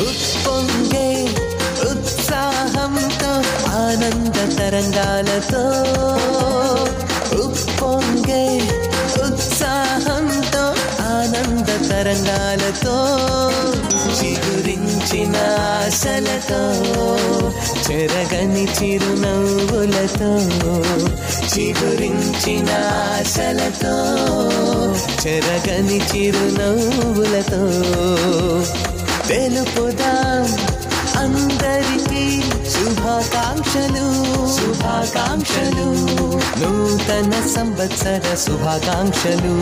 ఉప్పొంగే ఉత్సాహంతో ఆనంద తరంగాలతో ఉప్పొంగే ఉత్సాహంతో ఆనంద తరంగాలతో చిగురించిన ఆశలతో చెరగని చిరునవ్వులతో చిగురించిన ఆశలతో చెరగని చిరునవ్వులతో తెలుపుదాం అందరికీ శుభాకాంక్షలు శుభాకాంక్షలు నూతన సంవత్సర శుభాకాంక్షలు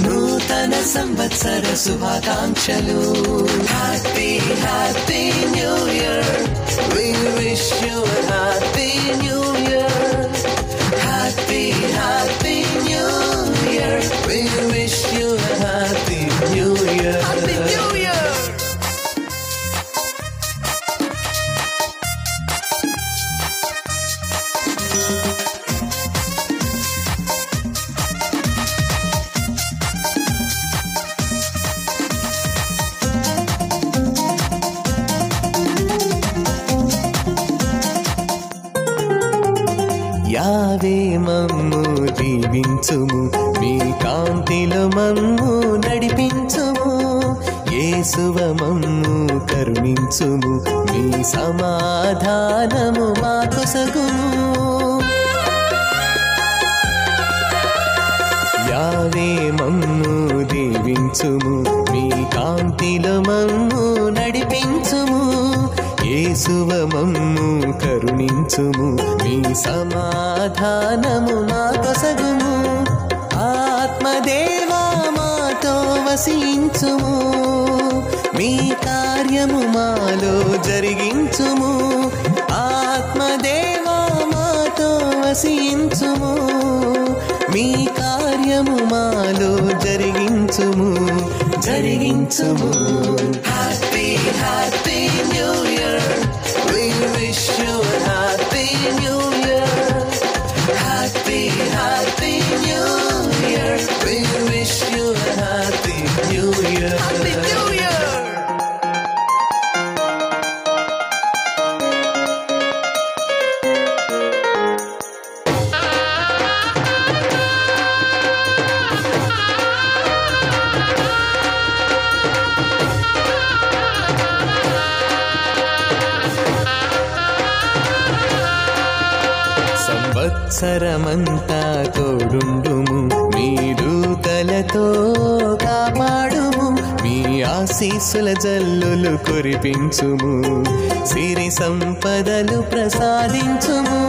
నూతన సంవత్సర శుభాకాంక్షలు happy happy new year we wish you happy new year happy happy new year we wish you happy new year happy new year Yahweh మమ్ము దీవించుము మీ కాంతిలో మమ్ము నడిపించుము యేసువ మమ్ము కరుణించుము మీ సమాధానము మాకు సగుము యావే మమ్ము దీవించుము మీ కాంతిలో మమ్ము నడిపించుము యేసువ మమ్ము కరుణించుము మీ సమాధానము మాకొసగుము ఆత్మదేవా మాతో వసించుము మీ కార్యము మాలో జరిగించుము ఆత్మదేవా మాతో వసించుము మీ కార్యము మాలో జరిగించుము జరిగించుము happy happy new year we wish you happy new year happy happy new year we wish you happy new year happy new year సంవత్సరమంతా తోడుండుము మీ దూతలతో కాపాడుము మీ ఆశీస్సుల జల్లులు కురిపించుము సిరి సంపదలు ప్రసాదించుము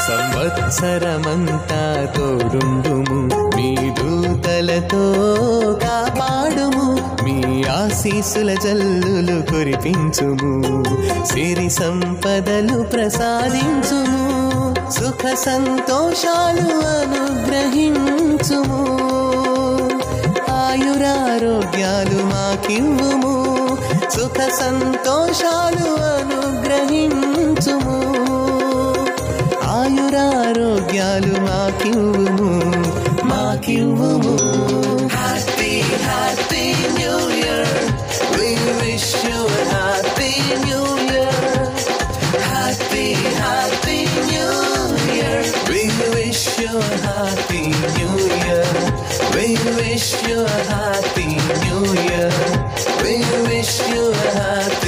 సంవత్సరమంతా తోడుండుము మీ దూతలతో కాపాడుము మీ ఆశీస్సుల జల్లులు కురిపించుము సిరి సంపదలు ప్రసాదించుము సుఖ సంతోషాలు అనుగ్రహించుము ఆయురారోగ్యాలు మాకివ్వుము సుఖ సంతోషాలు అనుగ్రహించుము ఆయురారోగ్యాలు మాకివ్వుము మాకివ్వుము happy happy new year we wish you happy new year happy happy new year we wish you happy new year we wish you happy new year we wish you happy